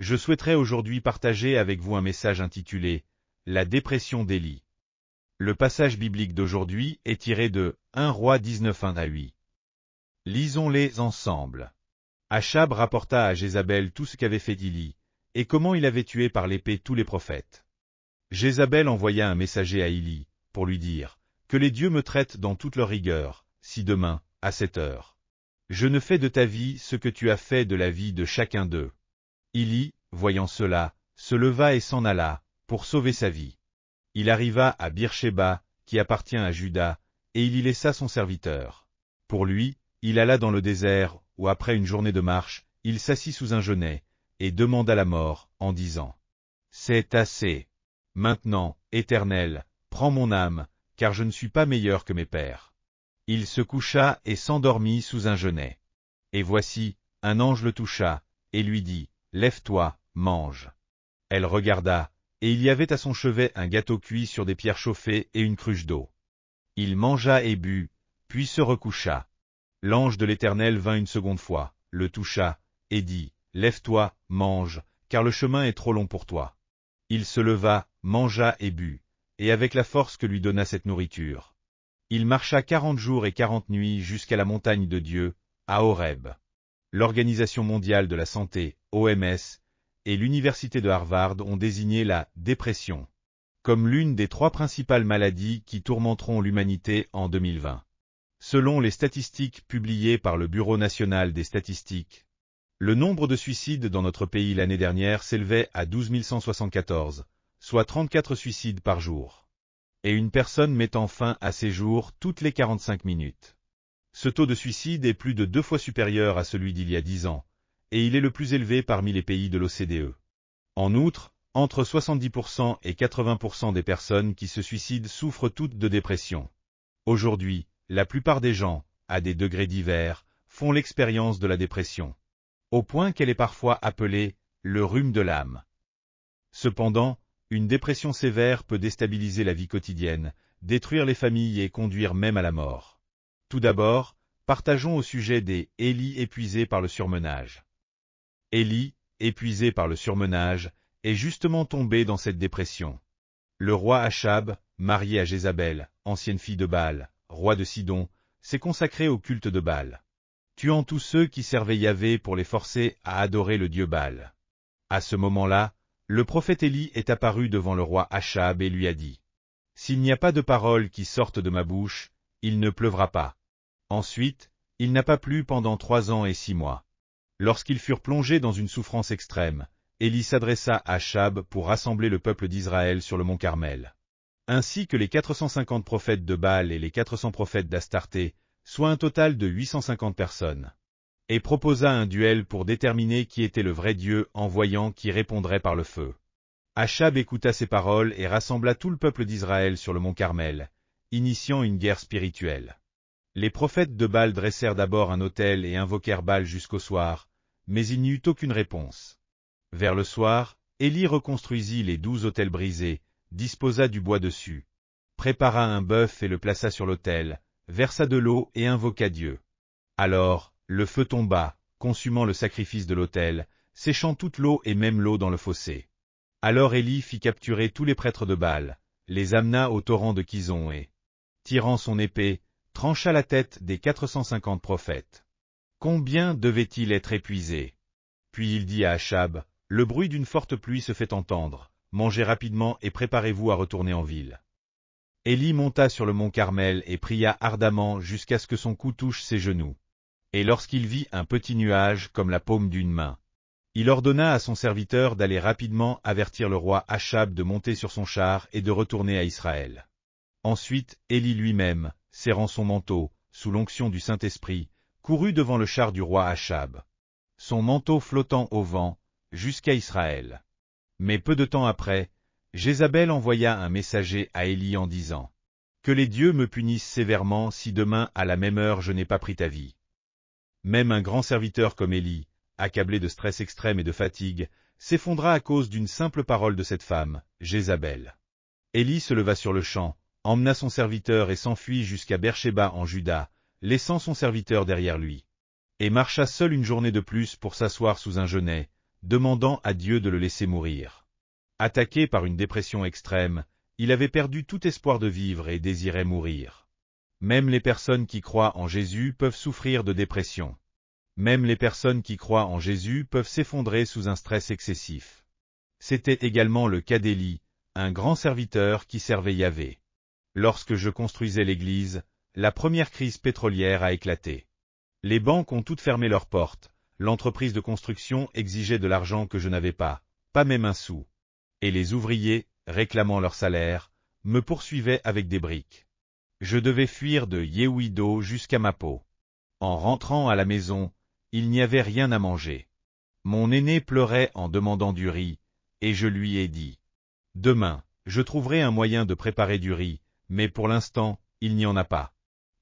Je souhaiterais aujourd'hui partager avec vous un message intitulé « La dépression d'Élie ». Le passage biblique d'aujourd'hui est tiré de 1 Roi 19, 1 à 8. Lisons-les ensemble. Achab rapporta à Jézabel tout ce qu'avait fait Élie, et comment il avait tué par l'épée tous les prophètes. Jézabel envoya un messager à Élie, pour lui dire « Que les dieux me traitent dans toute leur rigueur, si demain, à cette heure, je ne fais de ta vie ce que tu as fait de la vie de chacun d'eux. » Élie, voyant cela, se leva et s'en alla, pour sauver sa vie. Il arriva à Beersheba, qui appartient à Juda, et il y laissa son serviteur. Pour lui, il alla dans le désert, où après une journée de marche, il s'assit sous un genêt, et demanda la mort, en disant « C'est assez. Maintenant, Éternel, prends mon âme, car je ne suis pas meilleur que mes pères. » Il se coucha et s'endormit sous un genêt. Et voici, un ange le toucha, et lui dit « Lève-toi, mange. » Elle regarda, et il y avait à son chevet un gâteau cuit sur des pierres chauffées et une cruche d'eau. Il mangea et but, puis se recoucha. L'ange de l'Éternel vint une seconde fois, le toucha, et dit « Lève-toi, mange, car le chemin est trop long pour toi. » Il se leva, mangea et but, et avec la force que lui donna cette nourriture. Il marcha 40 jours et 40 nuits jusqu'à la montagne de Dieu, à Horeb. L'Organisation mondiale de la santé, OMS, et l'Université de Harvard ont désigné la dépression comme l'une des 3 principales maladies qui tourmenteront l'humanité en 2020. Selon les statistiques publiées par le Bureau national des statistiques, le nombre de suicides dans notre pays l'année dernière s'élevait à 12 174, soit 34 suicides par jour. Et une personne mettant fin à ses jours toutes les 45 minutes. Ce taux de suicide est plus de 2 fois supérieur à celui d'il y a 10 ans, et il est le plus élevé parmi les pays de l'OCDE. En outre, entre 70% et 80% des personnes qui se suicident souffrent toutes de dépression. Aujourd'hui, la plupart des gens, à des degrés divers, font l'expérience de la dépression, au point qu'elle est parfois appelée le rhume de l'âme. Cependant, une dépression sévère peut déstabiliser la vie quotidienne, détruire les familles et conduire même à la mort. Tout d'abord, partageons au sujet des Élie épuisés par le surmenage. Élie, épuisé par le surmenage, est justement tombé dans cette dépression. Le roi Achab, marié à Jézabel, ancienne fille de Baal, roi de Sidon, s'est consacré au culte de Baal, tuant tous ceux qui servaient Yahvé pour les forcer à adorer le dieu Baal. À ce moment-là, le prophète Élie est apparu devant le roi Achab et lui a dit « S'il n'y a pas de paroles qui sortent de ma bouche, il ne pleuvra pas. » Ensuite, il n'a pas plu pendant 3 ans et 6 mois. Lorsqu'ils furent plongés dans une souffrance extrême, Élie s'adressa à Achab pour rassembler le peuple d'Israël sur le mont Carmel, ainsi que les 450 prophètes de Baal et les 400 prophètes d'Astarté, soit un total de 850 personnes, et proposa un duel pour déterminer qui était le vrai Dieu en voyant qui répondrait par le feu. Achab écouta ces paroles et rassembla tout le peuple d'Israël sur le mont Carmel, initiant une guerre spirituelle. Les prophètes de Baal dressèrent d'abord un autel et invoquèrent Baal jusqu'au soir, mais il n'y eut aucune réponse. Vers le soir, Élie reconstruisit les 12 autels brisés, disposa du bois dessus, prépara un bœuf et le plaça sur l'autel, versa de l'eau et invoqua Dieu. Alors, le feu tomba, consumant le sacrifice de l'autel, séchant toute l'eau et même l'eau dans le fossé. Alors Élie fit capturer tous les prêtres de Baal, les amena au torrent de Kison et, tirant son épée, trancha la tête des 450 prophètes. Combien devaient-ils être épuisés? Puis il dit à Achab, « Le bruit d'une forte pluie se fait entendre, mangez rapidement et préparez-vous à retourner en ville. » Élie monta sur le mont Carmel et pria ardemment jusqu'à ce que son cou touche ses genoux. Et lorsqu'il vit un petit nuage comme la paume d'une main, il ordonna à son serviteur d'aller rapidement avertir le roi Achab de monter sur son char et de retourner à Israël. Ensuite, Élie lui-même, serrant son manteau, sous l'onction du Saint-Esprit, courut devant le char du roi Achab, son manteau flottant au vent, jusqu'à Israël. Mais peu de temps après, Jézabel envoya un messager à Élie en disant « Que les dieux me punissent sévèrement si demain à la même heure je n'ai pas pris ta vie. » Même un grand serviteur comme Élie, accablé de stress extrême et de fatigue, s'effondra à cause d'une simple parole de cette femme, Jézabel. Élie se leva sur le champ, emmena son serviteur et s'enfuit jusqu'à Beersheba en Juda, laissant son serviteur derrière lui. Et marcha seul une journée de plus pour s'asseoir sous un genêt, demandant à Dieu de le laisser mourir. Attaqué par une dépression extrême, il avait perdu tout espoir de vivre et désirait mourir. Même les personnes qui croient en Jésus peuvent souffrir de dépression. Même les personnes qui croient en Jésus peuvent s'effondrer sous un stress excessif. C'était également le cas d'Élie, un grand serviteur qui servait Yahvé. Lorsque je construisais l'église, la première crise pétrolière a éclaté. Les banques ont toutes fermé leurs portes, l'entreprise de construction exigeait de l'argent que je n'avais pas même un sou. Et les ouvriers, réclamant leur salaire, me poursuivaient avec des briques. Je devais fuir de Yehuido jusqu'à Mapo. En rentrant à la maison, il n'y avait rien à manger. Mon aîné pleurait en demandant du riz, et je lui ai dit « Demain, je trouverai un moyen de préparer du riz, mais pour l'instant, il n'y en a pas. »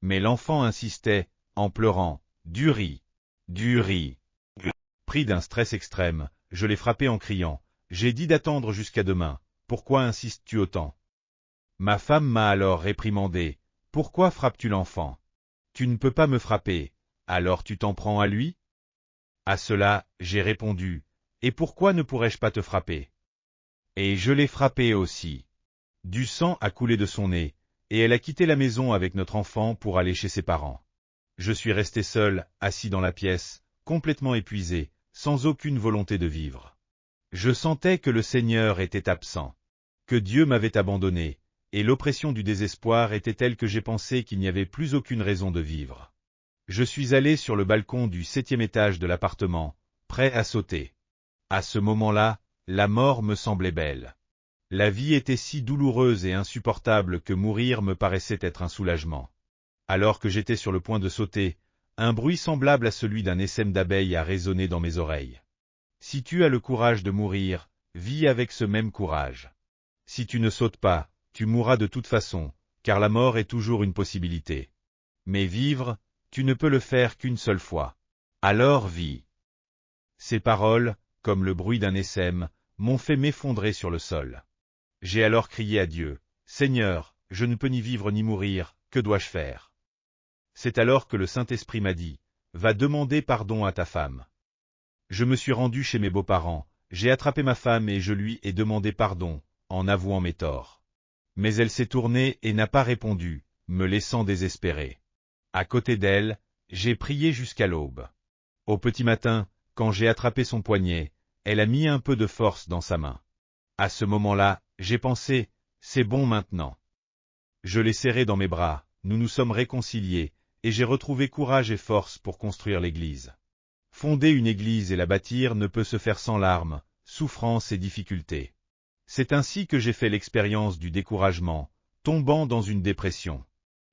Mais l'enfant insistait, en pleurant « Du riz, du riz. » Pris d'un stress extrême, je l'ai frappé en criant « J'ai dit d'attendre jusqu'à demain, pourquoi insistes-tu autant ?» Ma femme m'a alors réprimandé « Pourquoi frappes-tu l'enfant? Tu ne peux pas me frapper, alors tu t'en prends à lui ?» À cela, j'ai répondu « Et pourquoi ne pourrais-je pas te frapper ?» Et je l'ai frappée aussi. Du sang a coulé de son nez, et elle a quitté la maison avec notre enfant pour aller chez ses parents. Je suis resté seul, assis dans la pièce, complètement épuisé, sans aucune volonté de vivre. Je sentais que le Seigneur était absent, que Dieu m'avait abandonné, et l'oppression du désespoir était telle que j'ai pensé qu'il n'y avait plus aucune raison de vivre. Je suis allé sur le balcon du 7e étage de l'appartement, prêt à sauter. À ce moment-là, la mort me semblait belle. La vie était si douloureuse et insupportable que mourir me paraissait être un soulagement. Alors que j'étais sur le point de sauter, un bruit semblable à celui d'un essaim d'abeilles a résonné dans mes oreilles. Si tu as le courage de mourir, vis avec ce même courage. Si tu ne sautes pas, tu mourras de toute façon, car la mort est toujours une possibilité. Mais vivre, tu ne peux le faire qu'une seule fois. Alors vis. Ces paroles, comme le bruit d'un essaim, m'ont fait m'effondrer sur le sol. J'ai alors crié à Dieu, « Seigneur, je ne peux ni vivre ni mourir, que dois-je faire ?» C'est alors que le Saint-Esprit m'a dit, « Va demander pardon à ta femme. » Je me suis rendu chez mes beaux-parents, j'ai attrapé ma femme et je lui ai demandé pardon, en avouant mes torts. Mais elle s'est tournée et n'a pas répondu, me laissant désespéré. À côté d'elle, j'ai prié jusqu'à l'aube. Au petit matin, quand j'ai attrapé son poignet, elle a mis un peu de force dans sa main. À ce moment-là, j'ai pensé, c'est bon maintenant. Je l'ai serré dans mes bras, nous nous sommes réconciliés, et j'ai retrouvé courage et force pour construire l'église. Fonder une église et la bâtir ne peut se faire sans larmes, souffrances et difficultés. C'est ainsi que j'ai fait l'expérience du découragement, tombant dans une dépression.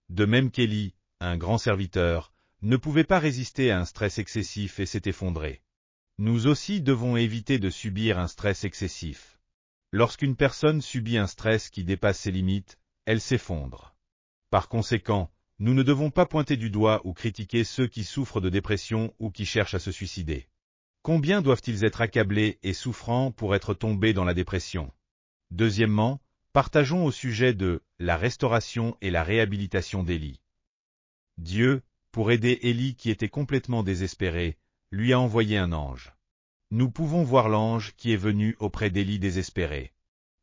De même qu'Élie, un grand serviteur, ne pouvait pas résister à un stress excessif et s'est effondré. Nous aussi devons éviter de subir un stress excessif. Lorsqu'une personne subit un stress qui dépasse ses limites, elle s'effondre. Par conséquent, nous ne devons pas pointer du doigt ou critiquer ceux qui souffrent de dépression ou qui cherchent à se suicider. Combien doivent-ils être accablés et souffrants pour être tombés dans la dépression? Deuxièmement, partageons au sujet de la restauration et la réhabilitation d'Élie. Dieu, pour aider Élie qui était complètement désespéré, lui a envoyé un ange. Nous pouvons voir l'ange qui est venu auprès d'Élie désespéré.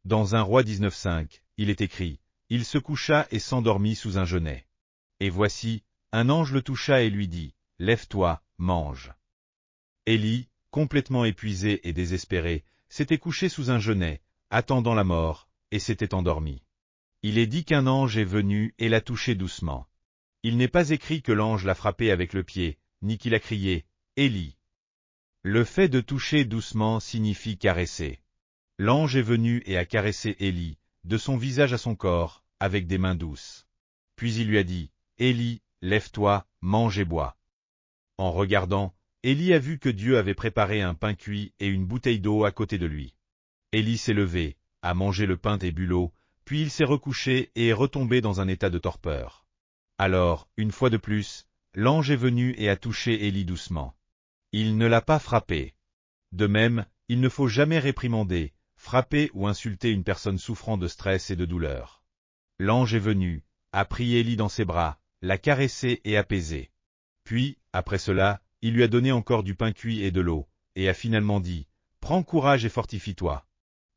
Dans 1 Roi 19:5, il est écrit, « Il se coucha et s'endormit sous un genêt. Et voici, un ange le toucha et lui dit, « Lève-toi, mange. » Élie, complètement épuisé et désespéré, s'était couché sous un genêt, attendant la mort, et s'était endormi. Il est dit qu'un ange est venu et l'a touché doucement. Il n'est pas écrit que l'ange l'a frappé avec le pied, ni qu'il a crié « Élie ». Le fait de toucher doucement signifie caresser. L'ange est venu et a caressé Élie, de son visage à son corps, avec des mains douces. Puis il lui a dit, « Élie, lève-toi, mange et bois. » En regardant, Élie a vu que Dieu avait préparé un pain cuit et une bouteille d'eau à côté de lui. Élie s'est levé, a mangé le pain et bu l'eau, puis il s'est recouché et est retombé dans un état de torpeur. Alors, une fois de plus, l'ange est venu et a touché Élie doucement. Il ne l'a pas frappé. De même, il ne faut jamais réprimander, frapper ou insulter une personne souffrant de stress et de douleur. L'ange est venu, a pris Élie dans ses bras, l'a caressé et apaisé. Puis, après cela, il lui a donné encore du pain cuit et de l'eau, et a finalement dit, « Prends courage et fortifie-toi.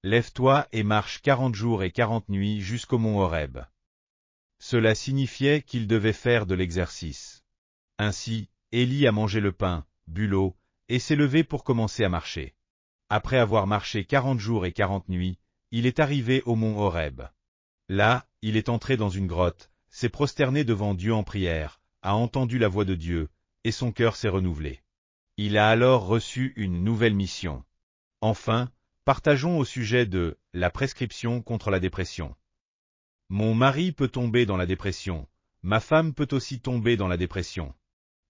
Lève-toi et marche 40 jours et 40 nuits jusqu'au mont Horeb. Cela signifiait qu'il devait faire de l'exercice. Ainsi, Élie a mangé le pain, bu l'eau, et s'est levé pour commencer à marcher. Après avoir marché 40 jours et 40 nuits, il est arrivé au mont Horeb. Là, il est entré dans une grotte, s'est prosterné devant Dieu en prière, a entendu la voix de Dieu, et son cœur s'est renouvelé. Il a alors reçu une nouvelle mission. Enfin, partageons au sujet de la prescription contre la dépression. Mon mari peut tomber dans la dépression, ma femme peut aussi tomber dans la dépression.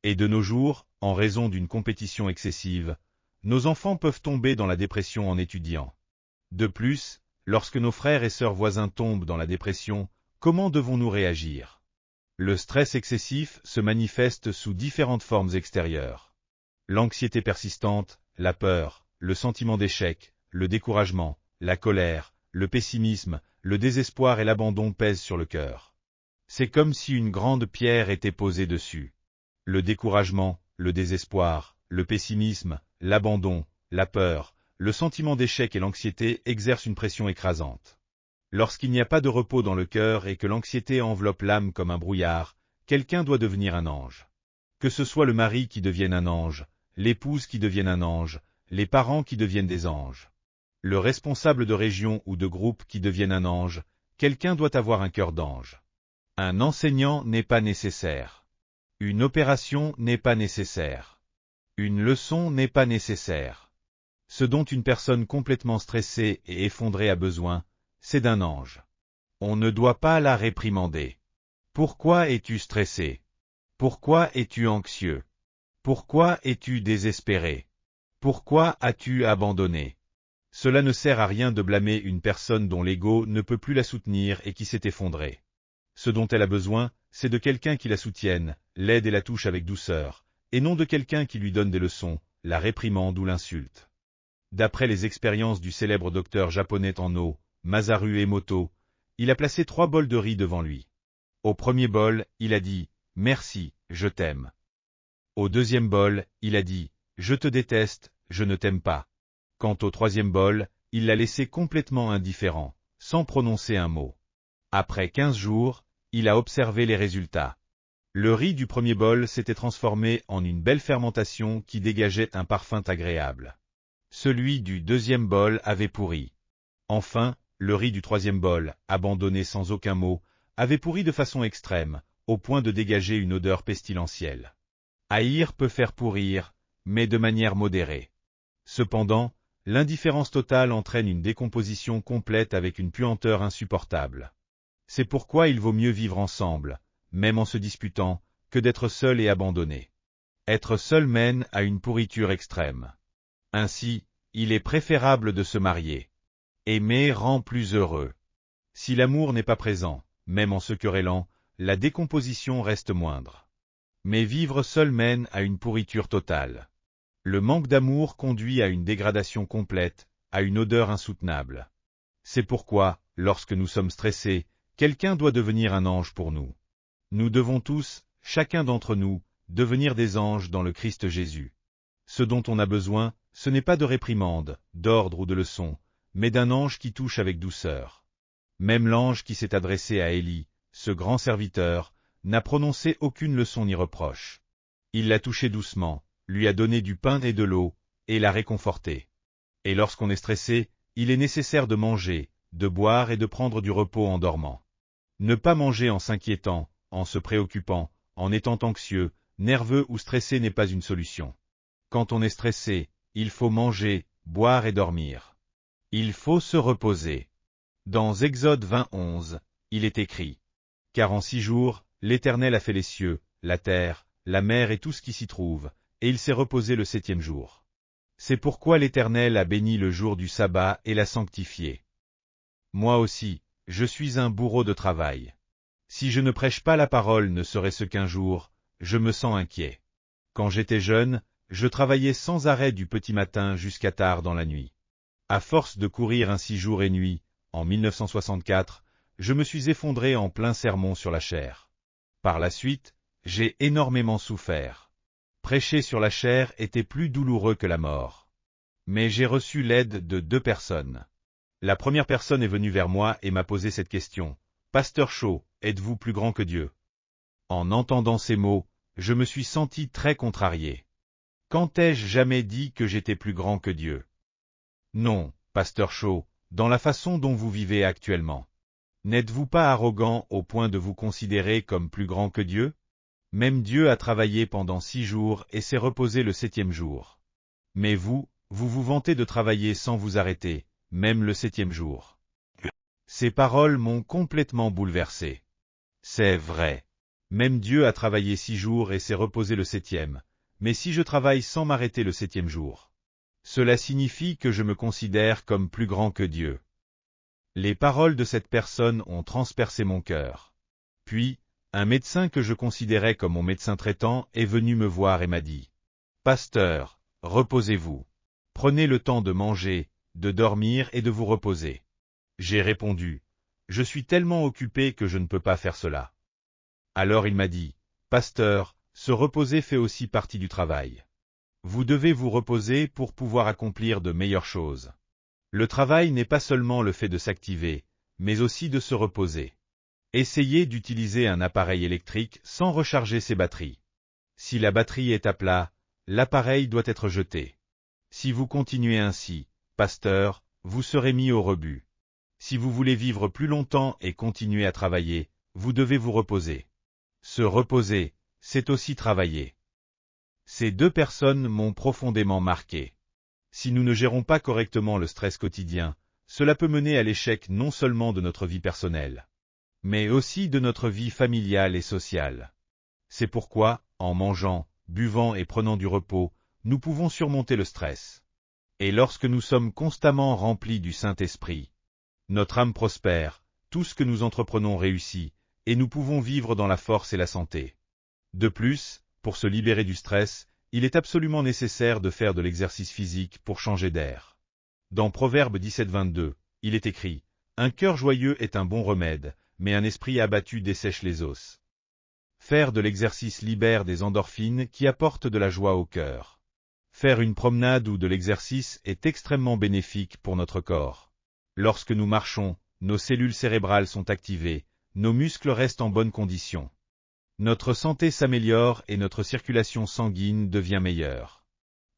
Et de nos jours, en raison d'une compétition excessive, nos enfants peuvent tomber dans la dépression en étudiant. De plus, lorsque nos frères et sœurs voisins tombent dans la dépression, comment devons-nous réagir? Le stress excessif se manifeste sous différentes formes extérieures. L'anxiété persistante, la peur, le sentiment d'échec, le découragement, la colère, le pessimisme, le désespoir et l'abandon pèsent sur le cœur. C'est comme si une grande pierre était posée dessus. Le découragement, le désespoir, le pessimisme, l'abandon, la peur, le sentiment d'échec et l'anxiété exercent une pression écrasante. Lorsqu'il n'y a pas de repos dans le cœur et que l'anxiété enveloppe l'âme comme un brouillard, quelqu'un doit devenir un ange. Que ce soit le mari qui devienne un ange, l'épouse qui devienne un ange, les parents qui deviennent des anges. Le responsable de région ou de groupe qui devienne un ange, quelqu'un doit avoir un cœur d'ange. Un enseignant n'est pas nécessaire. Une opération n'est pas nécessaire. Une leçon n'est pas nécessaire. Ce dont une personne complètement stressée et effondrée a besoin, c'est d'un ange. On ne doit pas la réprimander. Pourquoi es-tu stressé? Pourquoi es-tu anxieux? Pourquoi es-tu désespéré? Pourquoi as-tu abandonné? Cela ne sert à rien de blâmer une personne dont l'ego ne peut plus la soutenir et qui s'est effondrée. Ce dont elle a besoin, c'est de quelqu'un qui la soutienne, l'aide et la touche avec douceur, et non de quelqu'un qui lui donne des leçons, la réprimande ou l'insulte. D'après les expériences du célèbre docteur japonais en eau, Masaru Emoto, il a placé 3 bols de riz devant lui. Au premier bol, il a dit « Merci, je t'aime ». Au deuxième bol, il a dit « Je te déteste, je ne t'aime pas ». Quant au troisième bol, il l'a laissé complètement indifférent, sans prononcer un mot. Après 15 jours, il a observé les résultats. Le riz du premier bol s'était transformé en une belle fermentation qui dégageait un parfum agréable. Celui du deuxième bol avait pourri. Enfin, le riz du troisième bol, abandonné sans aucun mot, avait pourri de façon extrême, au point de dégager une odeur pestilentielle. Haïr peut faire pourrir, mais de manière modérée. Cependant, l'indifférence totale entraîne une décomposition complète avec une puanteur insupportable. C'est pourquoi il vaut mieux vivre ensemble, même en se disputant, que d'être seul et abandonné. Être seul mène à une pourriture extrême. Ainsi, il est préférable de se marier. Aimer rend plus heureux. Si l'amour n'est pas présent, même en se querellant, la décomposition reste moindre. Mais vivre seul mène à une pourriture totale. Le manque d'amour conduit à une dégradation complète, à une odeur insoutenable. C'est pourquoi, lorsque nous sommes stressés, quelqu'un doit devenir un ange pour nous. Nous devons tous, chacun d'entre nous, devenir des anges dans le Christ Jésus. Ce dont on a besoin, ce n'est pas de réprimande, d'ordre ou de leçon, mais d'un ange qui touche avec douceur. Même l'ange qui s'est adressé à Élie, ce grand serviteur, n'a prononcé aucune leçon ni reproche. Il l'a touché doucement, lui a donné du pain et de l'eau, et l'a réconforté. Et lorsqu'on est stressé, il est nécessaire de manger, de boire et de prendre du repos en dormant. Ne pas manger en s'inquiétant, en se préoccupant, en étant anxieux, nerveux ou stressé n'est pas une solution. Quand on est stressé, il faut manger, boire et dormir. Il faut se reposer. Dans Exode 20:11, il est écrit « Car en 6 jours, l'Éternel a fait les cieux, la terre, la mer et tout ce qui s'y trouve, et il s'est reposé le 7e jour. C'est pourquoi l'Éternel a béni le jour du sabbat et l'a sanctifié. Moi aussi, je suis un bourreau de travail. Si je ne prêche pas la parole ne serait-ce qu'un jour, je me sens inquiet. Quand j'étais jeune, je travaillais sans arrêt du petit matin jusqu'à tard dans la nuit. À force de courir ainsi jour et nuit, en 1964, je me suis effondré en plein sermon sur la chair. Par la suite, j'ai énormément souffert. Prêcher sur la chair était plus douloureux que la mort. Mais j'ai reçu l'aide de 2 personnes. La première personne est venue vers moi et m'a posé cette question. Pasteur Shaw, êtes-vous plus grand que Dieu? En entendant ces mots, je me suis senti très contrarié. Quand ai-je jamais dit que j'étais plus grand que Dieu? Non, Pasteur Shaw, dans la façon dont vous vivez actuellement. N'êtes-vous pas arrogant au point de vous considérer comme plus grand que Dieu? Même Dieu a travaillé pendant 6 jours et s'est reposé le 7e jour. Mais vous vous vantez de travailler sans vous arrêter, même le 7e jour. Ces paroles m'ont complètement bouleversé. C'est vrai. Même Dieu a travaillé 6 jours et s'est reposé le 7e, mais si je travaille sans m'arrêter le 7e jour, cela signifie que je me considère comme plus grand que Dieu. Les paroles de cette personne ont transpercé mon cœur. Puis, un médecin que je considérais comme mon médecin traitant est venu me voir et m'a dit « Pasteur, reposez-vous. Prenez le temps de manger, de dormir et de vous reposer. » J'ai répondu « Je suis tellement occupé que je ne peux pas faire cela. » Alors il m'a dit « Pasteur, se reposer fait aussi partie du travail. Vous devez vous reposer pour pouvoir accomplir de meilleures choses. Le travail n'est pas seulement le fait de s'activer, mais aussi de se reposer. Essayez d'utiliser un appareil électrique sans recharger ses batteries. Si la batterie est à plat, l'appareil doit être jeté. Si vous continuez ainsi, pasteur, vous serez mis au rebut. Si vous voulez vivre plus longtemps et continuer à travailler, vous devez vous reposer. Se reposer, c'est aussi travailler. Ces 2 personnes m'ont profondément marqué. Si nous ne gérons pas correctement le stress quotidien, cela peut mener à l'échec non seulement de notre vie personnelle, mais aussi de notre vie familiale et sociale. C'est pourquoi, en mangeant, buvant et prenant du repos, nous pouvons surmonter le stress. Et lorsque nous sommes constamment remplis du Saint-Esprit, notre âme prospère, tout ce que nous entreprenons réussit, et nous pouvons vivre dans la force et la santé. De plus, pour se libérer du stress, il est absolument nécessaire de faire de l'exercice physique pour changer d'air. Dans Proverbe 17-22, il est écrit « Un cœur joyeux est un bon remède, mais un esprit abattu dessèche les os. » Faire de l'exercice libère des endorphines qui apportent de la joie au cœur. Faire une promenade ou de l'exercice est extrêmement bénéfique pour notre corps. Lorsque nous marchons, nos cellules cérébrales sont activées, nos muscles restent en bonne condition. Notre santé s'améliore et notre circulation sanguine devient meilleure.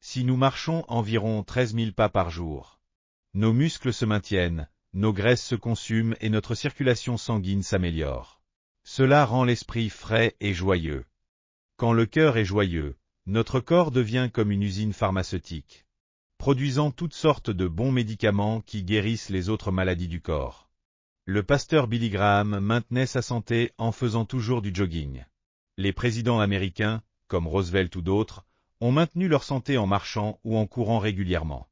Si nous marchons environ 13 000 pas par jour, nos muscles se maintiennent, nos graisses se consument et notre circulation sanguine s'améliore. Cela rend l'esprit frais et joyeux. Quand le cœur est joyeux, notre corps devient comme une usine pharmaceutique, produisant toutes sortes de bons médicaments qui guérissent les autres maladies du corps. Le pasteur Billy Graham maintenait sa santé en faisant toujours du jogging. Les présidents américains, comme Roosevelt ou d'autres, ont maintenu leur santé en marchant ou en courant régulièrement.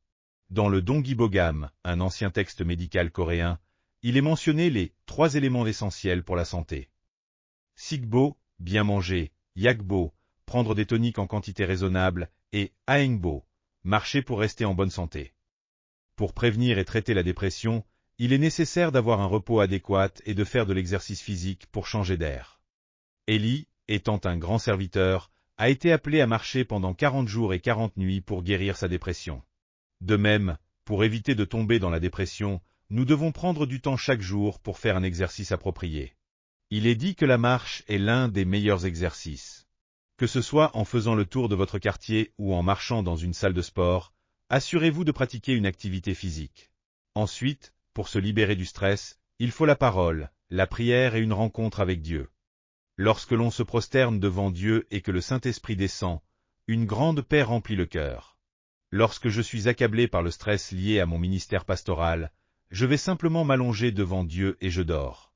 Dans le Donggi Bogam, un ancien texte médical coréen, il est mentionné les 3 éléments essentiels pour la santé. Sikbo, bien manger, Yakbo, prendre des toniques en quantité raisonnable, et Aengbo, marcher pour rester en bonne santé. Pour prévenir et traiter la dépression, il est nécessaire d'avoir un repos adéquat et de faire de l'exercice physique pour changer d'air. Élie, étant un grand serviteur, a été appelé à marcher pendant 40 jours et 40 nuits pour guérir sa dépression. De même, pour éviter de tomber dans la dépression, nous devons prendre du temps chaque jour pour faire un exercice approprié. Il est dit que la marche est l'un des meilleurs exercices. Que ce soit en faisant le tour de votre quartier ou en marchant dans une salle de sport, assurez-vous de pratiquer une activité physique. Ensuite, pour se libérer du stress, il faut la parole, la prière et une rencontre avec Dieu. Lorsque l'on se prosterne devant Dieu et que le Saint-Esprit descend, une grande paix remplit le cœur. Lorsque je suis accablé par le stress lié à mon ministère pastoral, je vais simplement m'allonger devant Dieu et je dors.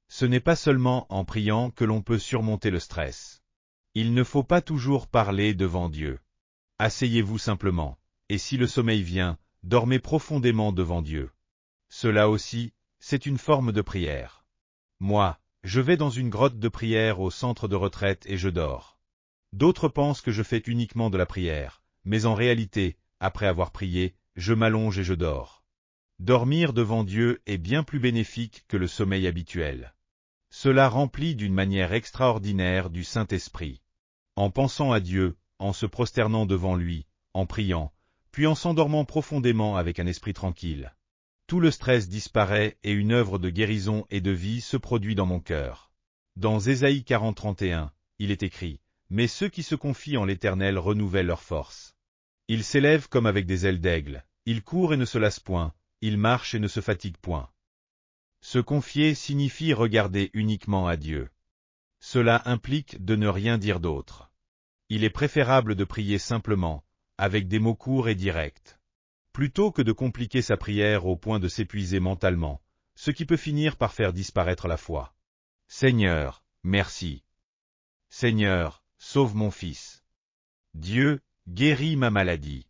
Ce n'est pas seulement en priant que l'on peut surmonter le stress. Il ne faut pas toujours parler devant Dieu. Asseyez-vous simplement, et si le sommeil vient, dormez profondément devant Dieu. Cela aussi, c'est une forme de prière. Moi, je vais dans une grotte de prière au centre de retraite et je dors. D'autres pensent que je fais uniquement de la prière, mais en réalité, après avoir prié, je m'allonge et je dors. Dormir devant Dieu est bien plus bénéfique que le sommeil habituel. Cela remplit d'une manière extraordinaire du Saint-Esprit. En pensant à Dieu, en se prosternant devant lui, en priant, puis en s'endormant profondément avec un esprit tranquille. Tout le stress disparaît et une œuvre de guérison et de vie se produit dans mon cœur. Dans Ésaïe 40:31, il est écrit « Mais ceux qui se confient en l'Éternel renouvellent leur force. Ils s'élèvent comme avec des ailes d'aigle, ils courent et ne se lassent point, ils marchent et ne se fatiguent point. » Se confier signifie regarder uniquement à Dieu. Cela implique de ne rien dire d'autre. Il est préférable de prier simplement, avec des mots courts et directs, plutôt que de compliquer sa prière au point de s'épuiser mentalement, ce qui peut finir par faire disparaître la foi. Seigneur, merci. Seigneur, sauve mon fils. Dieu, guéris ma maladie.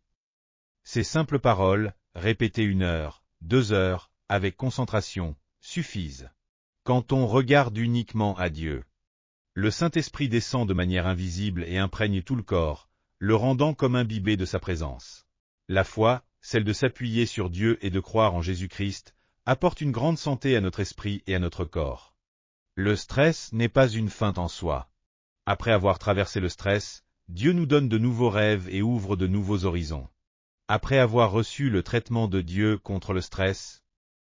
Ces simples paroles, répétées 1 heure, 2 heures, avec concentration, suffisent. Quand on regarde uniquement à Dieu, le Saint-Esprit descend de manière invisible et imprègne tout le corps, le rendant comme imbibé de sa présence. La foi, celle de s'appuyer sur Dieu et de croire en Jésus-Christ, apporte une grande santé à notre esprit et à notre corps. Le stress n'est pas une feinte en soi. Après avoir traversé le stress, Dieu nous donne de nouveaux rêves et ouvre de nouveaux horizons. Après avoir reçu le traitement de Dieu contre le stress,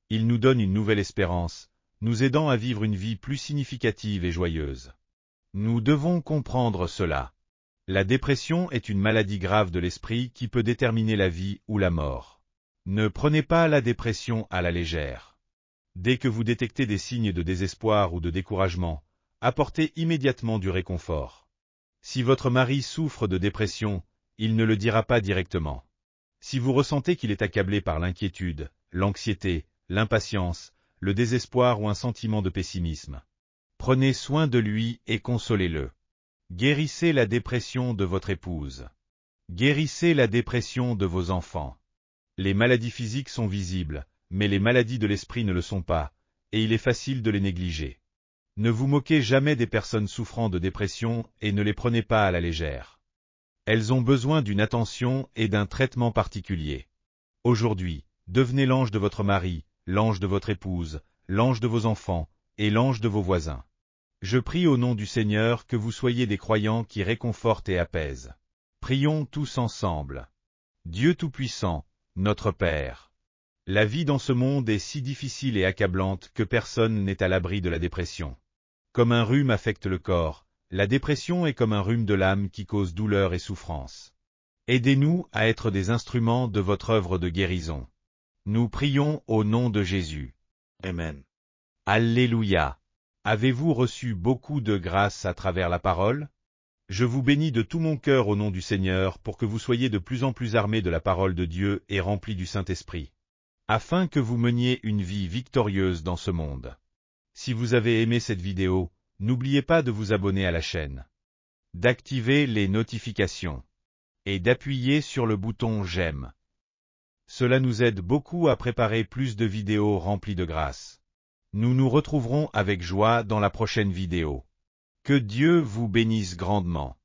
il nous donne une nouvelle espérance, nous aidant à vivre une vie plus significative et joyeuse. Nous devons comprendre cela. La dépression est une maladie grave de l'esprit qui peut déterminer la vie ou la mort. Ne prenez pas la dépression à la légère. Dès que vous détectez des signes de désespoir ou de découragement, apportez immédiatement du réconfort. Si votre mari souffre de dépression, il ne le dira pas directement. Si vous ressentez qu'il est accablé par l'inquiétude, l'anxiété, l'impatience, le désespoir ou un sentiment de pessimisme, prenez soin de lui et consolez-le. Guérissez la dépression de votre épouse. Guérissez la dépression de vos enfants. Les maladies physiques sont visibles, mais les maladies de l'esprit ne le sont pas, et il est facile de les négliger. Ne vous moquez jamais des personnes souffrant de dépression et ne les prenez pas à la légère. Elles ont besoin d'une attention et d'un traitement particulier. Aujourd'hui, devenez l'ange de votre mari, l'ange de votre épouse, l'ange de vos enfants, et l'ange de vos voisins. Je prie au nom du Seigneur que vous soyez des croyants qui réconfortent et apaisent. Prions tous ensemble. Dieu Tout-Puissant, notre Père. La vie dans ce monde est si difficile et accablante que personne n'est à l'abri de la dépression. Comme un rhume affecte le corps, la dépression est comme un rhume de l'âme qui cause douleur et souffrance. Aidez-nous à être des instruments de votre œuvre de guérison. Nous prions au nom de Jésus. Amen. Alléluia. Avez-vous reçu beaucoup de grâce à travers la parole? Je vous bénis de tout mon cœur au nom du Seigneur pour que vous soyez de plus en plus armés de la parole de Dieu et remplis du Saint-Esprit, afin que vous meniez une vie victorieuse dans ce monde. Si vous avez aimé cette vidéo, n'oubliez pas de vous abonner à la chaîne, d'activer les notifications et d'appuyer sur le bouton j'aime. Cela nous aide beaucoup à préparer plus de vidéos remplies de grâce. Nous nous retrouverons avec joie dans la prochaine vidéo. Que Dieu vous bénisse grandement.